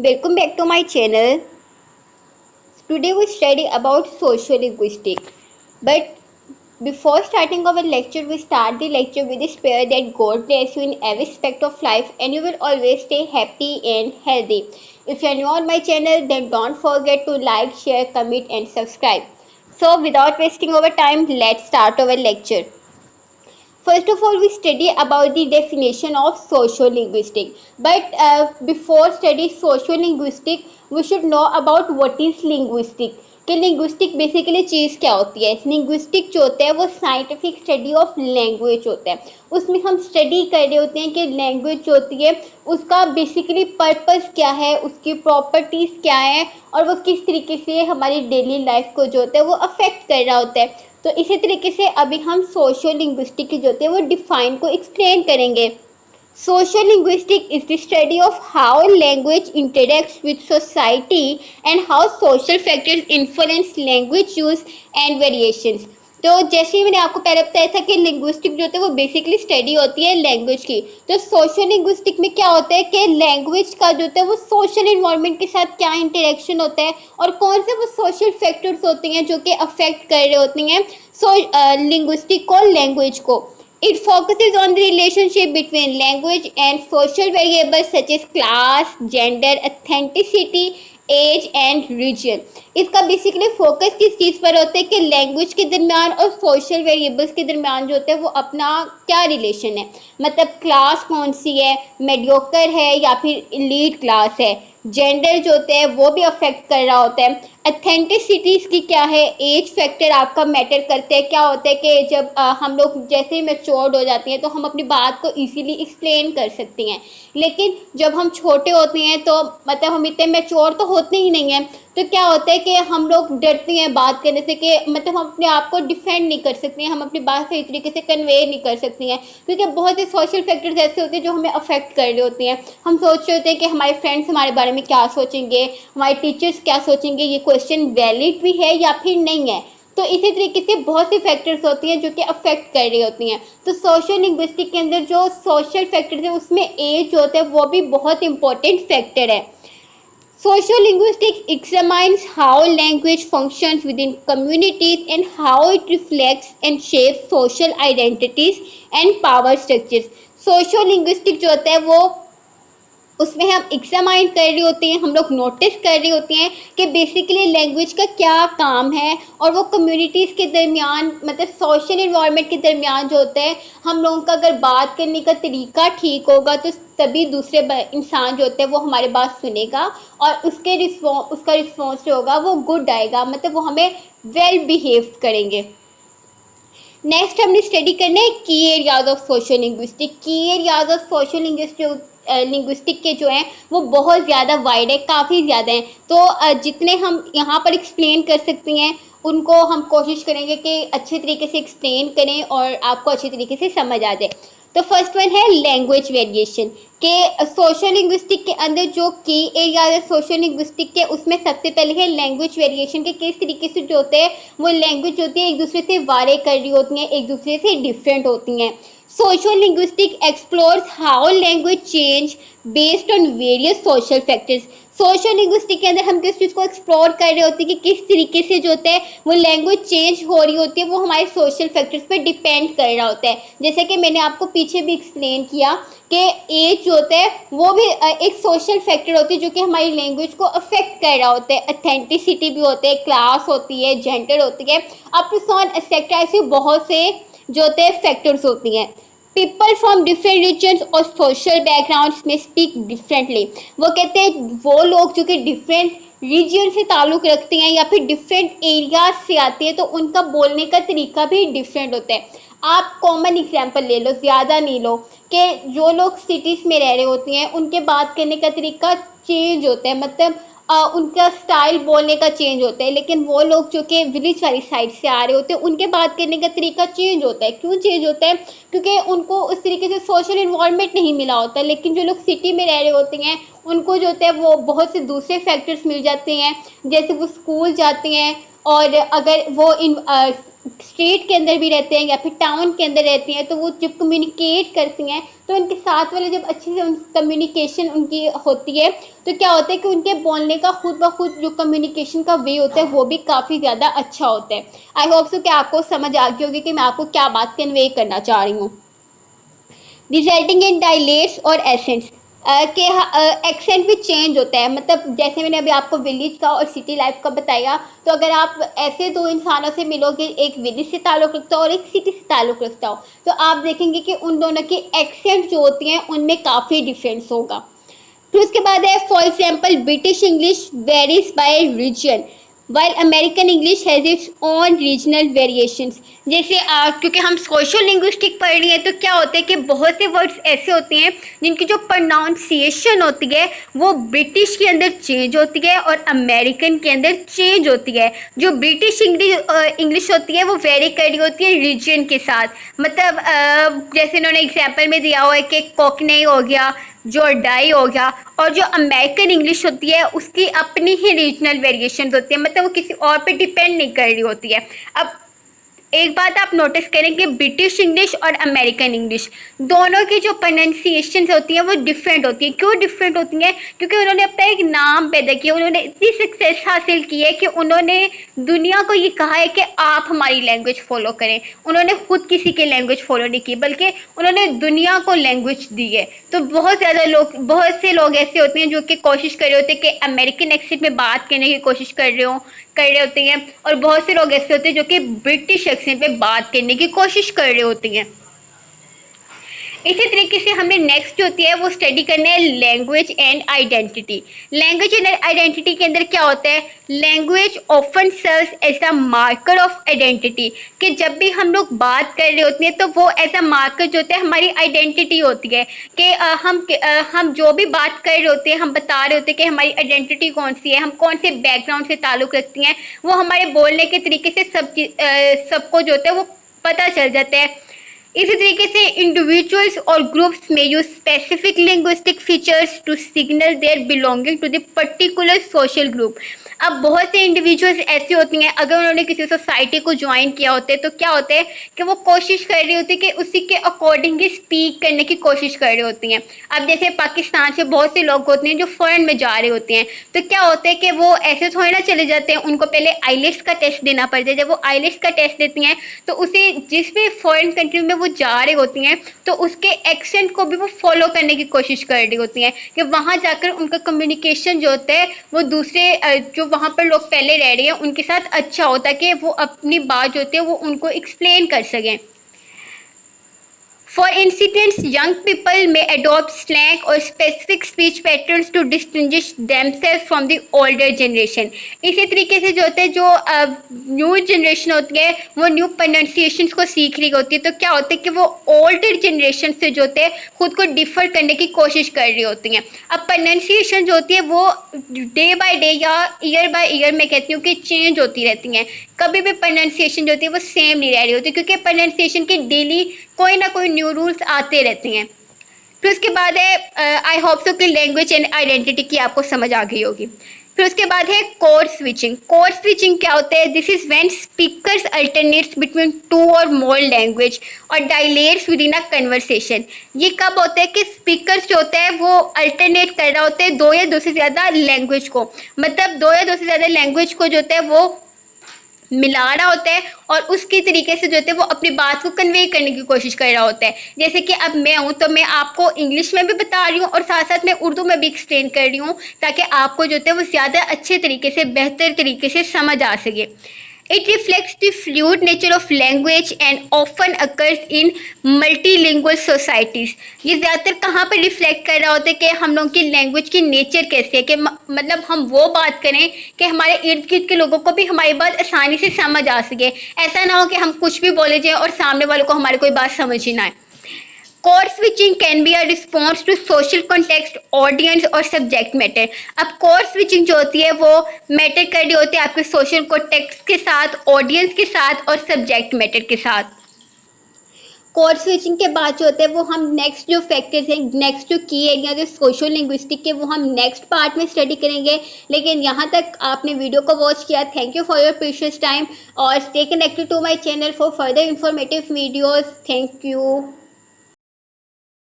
Welcome back to my channel. Today we study about sociolinguistics. But before starting our lecture, we start the lecture with this prayer that God bless you in every aspect of life and you will always stay happy and healthy. If you are new on my channel, then don't forget to like, share, comment and subscribe. So without wasting our time, let's start our lecture. First of all, we study about the definition of sociolinguistic. But before study sociolinguistic, we should know about what is linguistic. कि linguistic basically चीज़ क्या होती है. Linguistic जो होता है वो scientific study of language होता है. उसमें हम स्टडी कर रहे होते हैं कि लैंग्वेज जो होती है उसका बेसिकली पर्पस क्या है, उसकी प्रॉपर्टीज़ क्या है और वो किस तरीके से हमारी डेली लाइफ को जो होता है वो अफेक्ट कर रहा होता है. तो इसी तरीके से अभी हम सोशल लिंग्विस्टिक की जो होते हैं वो डिफाइन को एक्सप्लेन करेंगे. Social linguistic is the study of how language interacts with society and how social factors influence language use and variations. तो जैसे ही मैंने आपको पहले बताया था कि लिंग्विस्टिक जो होता है वो बेसिकली स्टडी होती है लैंग्वेज की. तो सोशल लिंग्विस्टिक में क्या होता है कि लैंग्वेज का जो होता है वो सोशल इन्वायरमेंट के साथ क्या इंटरेक्शन होता है और कौन से वो सोशल फैक्टर्स होते हैं जो कि अफेक्ट कर रहे होते हैं लिंग्विस्टिक को, लैंग्वेज को. It focuses on the relationship between language and social variables such as class, gender, ethnicity, age and region. इसका बेसिकली फोकस किस चीज़ पर होता है कि लैंग्वेज के दरमियान और सोशल वेरिएबल्स के दरमियान जो होता है वो अपना क्या रिलेशन है, मतलब क्लास कौन सी है, मेडियोकर है या फिर एलीट क्लास है. जेंडर जो होता है वो भी अफेक्ट कर रहा होता है. अथेंटिसिटी की क्या है, एज फैक्टर आपका मैटर करते हैं. क्या होता है कि जब हम लोग जैसे ही मैच्योर्ड हो जाते हैं तो हम अपनी बात को इजीली एक्सप्लेन कर सकते हैं, लेकिन जब हम छोटे होते हैं तो मतलब हम इतने मैच्योर तो होते ही नहीं हैं. तो क्या होता है कि हम लोग डरते हैं बात करने से कि मतलब हम अपने आप को डिफेंड नहीं कर सकते हैं, हम अपनी बात सही तरीके से कन्वे नहीं कर सकते हैं क्योंकि बहुत से सोशल फैक्टर्स ऐसे होते हैं जो हमें अफेक्ट कर रहे होते हैं. हम सोच रहे होते हैं कि हमारे फ्रेंड्स हमारे बारे में क्या सोचेंगे, हमारे टीचर्स क्या सोचेंगे, ये क्वेश्चन वैलिड भी है या फिर नहीं है. तो इसी तरीके से बहुत सी फैक्टर्स होती हैं जो कि अफेक्ट कर रही होती हैं. तो सोशल लिंग्विस्टिक के अंदर जो सोशल फैक्टर्स है उसमें एज जो होता है वो भी बहुत इंपॉर्टेंट फैक्टर है. Sociolinguistics examines how language functions within communities and how it reflects and shapes social identities and power structures. Sociolinguistics जो होता है वो उसमें हम एग्जामाइन कर रहे होते हैं, हम लोग नोटिस कर रहे होते हैं कि बेसिकली लैंग्वेज का क्या काम है और वो कम्युनिटीज़ के दरमियान मतलब सोशल इन्वायरमेंट के दरमियान जो होता है हम लोगों का अगर बात करने का तरीका ठीक होगा तो तभी दूसरे इंसान जो होते हैं वो हमारे बात सुनेगा और उसका रिस्पॉन्स जो होगा वो गुड आएगा, मतलब वो हमें वेल बिहेव करेंगे. नेक्स्ट हमने स्टडी करना है की एरियाज ऑफ सोशल लिंग्विस्टिक. की एरियाज ऑफ सोशल लिंग्विस्टिक के जो हैं वो बहुत ज़्यादा वाइड है, काफ़ी ज़्यादा हैं. तो जितने हम यहाँ पर एक्सप्लेन कर सकते हैं उनको हम कोशिश करेंगे कि अच्छे तरीके से एक्सप्लेन करें और आपको अच्छे तरीके से समझ आ जाए. तो फर्स्ट वन है लैंग्वेज वेरिएशन के सोशल लिंग्विस्टिक के अंदर जो की एरिया है सोशल लिंग्विस्टिक के उसमें सबसे पहले है लैंग्वेज वेरिएशन के किस तरीके से जो होते हैं वो लैंग्वेज होती है एक दूसरे से वारे कर रही होती हैं, एक दूसरे से डिफरेंट होती हैं. Social linguistic explores how language change based on various social factors. Social linguistic के अंदर हम किस चीज़ को एक्सप्लोर कर रहे होते हैं कि किस तरीके से जो होता है वो लैंग्वेज चेंज हो रही होती है, वो हमारे सोशल फैक्टर्स पर डिपेंड कर रहा होता है. जैसे कि मैंने आपको पीछे भी एक्सप्लेन किया कि एज जो होता है वो भी एक सोशल फैक्टर होती है जो कि हमारी लैंग्वेज को अफेक्ट कर रहा होता है. अथेंटिसिटी भी होती है, क्लास होती है, जेंडर होती है, अप टू सॉन एक्सेट्रा, ऐसे बहुत से जो होते हैं फैक्टर्स होती हैं. पीपल फ्रॉम डिफरेंट रीजन्स और सोशल बैकग्राउंड्स में स्पीक डिफरेंटली. वो कहते हैं वो लोग जो कि डिफरेंट रीजन से ताल्लुक़ रखते हैं या फिर डिफरेंट एरियाज से आते हैं तो उनका बोलने का तरीका भी डिफरेंट होता है. आप कॉमन एग्जांपल ले लो, ज़्यादा नहीं लो, कि जो लोग सिटीज़ में रह रहे होते हैं उनके बात करने का तरीका चेंज होता है, मतलब उनका स्टाइल बोलने का चेंज होता है. लेकिन वो लोग जो कि विलेज वाली साइड से आ रहे होते हैं उनके बात करने का तरीका चेंज होता है. क्यों चेंज होता है? क्योंकि उनको उस तरीके से सोशल इन्वायरमेंट नहीं मिला होता. लेकिन जो लोग सिटी में रह रहे होते हैं उनको जो होता है वो बहुत से दूसरे फैक्टर्स मिल जाते हैं, जैसे वो स्कूल जाते हैं और अगर वो स्टेट के अंदर भी रहते हैं या फिर टाउन के अंदर रहती हैं, तो वो जब कम्युनिकेट करती हैं तो उनके साथ वाले जब अच्छे से उन कम्युनिकेशन उनकी होती है, तो क्या होता है कि उनके बोलने का खुद ब खुद जो कम्युनिकेशन का वे होता है वो भी काफ़ी ज़्यादा अच्छा होता है। आई होप सो कि आपको समझ आ गई होगी कि मैं आपको क्या बात कन्वे करना चाह रही हूँ। रिजल्टिंग इन डायलेट्स और एसेंट्स के एक्सेंट भी चेंज होता है। मतलब जैसे मैंने अभी आपको विलेज का और सिटी लाइफ का बताया, तो अगर आप ऐसे दो इंसानों से मिलोगे, एक विलेज से ताल्लुक़ रखता हो और एक सिटी से ताल्लुक़ रखता हो, तो आप देखेंगे कि उन दोनों की एक्सेंट जो होती हैं उनमें काफ़ी डिफरेंस होगा। फिर उसके बाद है for example British English varies by region while American English has its own regional variations. जैसे क्योंकि हम सोशल लिंग्विस्टिक पढ़ रही हैं, तो क्या होता है कि बहुत से वर्ड्स ऐसे होते हैं जिनकी जो प्रोनाउंसिएशन होती है वो ब्रिटिश के अंदर चेंज होती है और अमेरिकन के अंदर चेंज होती है। जो ब्रिटिश इंग्लिश होती है वो वेरी कर रही होती है रीजन के साथ। मतलब जैसे इन्होंने एग्जाम्पल में दिया हुआ है कि कोकने हो गया, जोरडाई हो गया, और जो अमेरिकन इंग्लिश होती है उसकी अपनी ही रीजनल वेरिएशन होती है, मतलब वो किसी और पे डिपेंड नहीं कर रही होती है। अब एक बात आप नोटिस करें कि ब्रिटिश इंग्लिश और अमेरिकन इंग्लिश दोनों की जो प्रोनाउंसिएशन होती है वो डिफरेंट होती है। क्यों डिफरेंट होती हैं? क्योंकि उन्होंने अपना एक नाम पैदा किया, उन्होंने इतनी सक्सेस हासिल की है कि उन्होंने दुनिया को ये कहा है कि आप हमारी लैंग्वेज फॉलो करें। उन्होंने खुद किसी की लैंग्वेज फॉलो नहीं की, बल्कि उन्होंने दुनिया को लैंग्वेज दी है। तो बहुत से लोग ऐसे होते हैं जो कि कोशिश कर रहे होते हैं कि अमेरिकन एक्सेंट में बात करने की कोशिश कर रहे होते हैं, और बहुत से लोग ऐसे होते हैं जो कि ब्रिटिश एक्सेंट में बात करने की कोशिश कर रहे होती हैं। इसी तरीके से हमने नेक्स्ट जो होती है वो स्टडी करना है language and identity. Language and identity के अंदर क्या होता है? Language often serves as the marker of identity, कि जब भी हम लोग बात कर रहे होते हैं तो वो एज अ मार्कर जो होता है हमारी आइडेंटिटी होती है कि हम जो भी बात कर रहे होते हैं, हम बता रहे होते हैं कि हमारी आइडेंटिटी कौन सी है, हम कौन से बैकग्राउंड से ताल्लुक़ रखती हैं। वो हमारे बोलने के तरीके से सबको जो होता है वो पता चल जाता है। इसी तरीके से इंडिविजुअल्स और ग्रुप्स में use specific linguistic features to signal their belonging to the particular social group. अब बहुत से इंडिविजुअल्स ऐसी होती हैं, अगर उन्होंने किसी सोसाइटी को ज्वाइन किया होता है तो क्या होता है कि वो कोशिश कर रही होती है कि उसी के अकॉर्डिंग ही स्पीक करने की कोशिश कर रही होती हैं। अब जैसे पाकिस्तान से बहुत से लोग होते हैं जो फॉरेन में जा रहे होते हैं, तो क्या होता है कि वो ऐसे थोड़ी ना चले जाते हैं, उनको पहले आईलेट्स का टेस्ट देना पड़ता है। जब वो आईलेट्स का टेस्ट देती हैं तो उसे जिस भी फॉरेन कंट्री में वो जा रही होती हैं तो उसके एक्सेंट को भी वो फॉलो करने की कोशिश कर रही होती हैं कि वहाँ जाकर उनका कम्युनिकेशन जो होता है वो दूसरे जो वहाँ पर लोग पहले रह रहे हैं उनके साथ अच्छा होता है कि वो अपनी बात जो होती है वो उनको एक्सप्लेन कर सकें। For instance, young people may adopt slang or specific speech patterns to distinguish themselves from the older generation. इसी तरीके से जो होता है जो न्यू जनरेशन होती है वो न्यू प्रोनाउंसिएशन को सीख रही होती है, तो क्या होता है कि वो ओल्डर जनरेशन से जो होते हैं खुद को डिफर करने की कोशिश कर रही होती हैं। अब प्रोनाउंसिएशन जो होती है वो डे बाय डे या ईयर बाय ईयर मैं कहती हूँ कि चेंज होती रहती हैं। कभी भी प्रोनाउंसिएशन जो होती है वो सेम नहीं रह रही होती, क्योंकि प्रोनाउंसिएशन की डेली कोई ना कोई न्यू रूल्स आते रहते हैं। फिर उसके बाद है आई होप सो कि लैंग्वेज एंड आइडेंटिटी की आपको समझ आ गई होगी। फिर उसके बाद है कोड स्विचिंग। कोड स्विचिंग क्या होता है? This is when speakers alternates between two और मोर लैंग्वेज और dilates with in a conversation. ये कब होता है कि स्पीकर्स जो होता है वो अल्टरनेट कर रहा होता है दो या दो से ज़्यादा लैंग्वेज को, मतलब दो या दो से ज़्यादा लैंग्वेज को जो होता है वो मिला रहा होता है और उसकी तरीके से जो होता है वो अपनी बात को कन्वे करने की कोशिश कर रहा होता है। जैसे कि अब मैं हूँ तो मैं आपको इंग्लिश में भी बता रही हूँ और साथ साथ मैं उर्दू में भी एक्सप्लेन कर रही हूँ, ताकि आपको जो होता है वो ज़्यादा अच्छे तरीके से बेहतर तरीके से समझ आ सके। It reflects the fluid nature of language and often occurs in multilingual societies. ये ज़्यादातर कहाँ पर रिफ्लेक्ट कर रहा होता है कि हम लोगों की लैंग्वेज की नेचर कैसी है, कि मतलब हम वो बात करें कि हमारे इर्द गिर्द के लोगों को भी हमारी बात आसानी से समझ आ सके। ऐसा ना हो कि हम कुछ भी बोले जाए और सामने वालों को हमारी कोई बात समझ ही ना आए। Code switching can be a response to social context, audience और सब्जेक्ट मैटर। अब कोड स्विचिंग जो होती है वो मैटर कर रही होती है आपके सोशल कॉन्टेक्स्ट के साथ, ऑडियंस के साथ और सब्जेक्ट मैटर के साथ। कोड स्विचिंग के बाद जो होता है वो हम नेक्स्ट जो फैक्टर्स हैं, नेक्स्ट जो की एरिया जो सोशल लिंग्विस्टिक के, वो हम नेक्स्ट पार्ट में स्टडी करेंगे। लेकिन यहाँ तक आपने वीडियो को वॉच किया, thank you for your precious time, और stay connected to my channel for further informative videos. Thank you.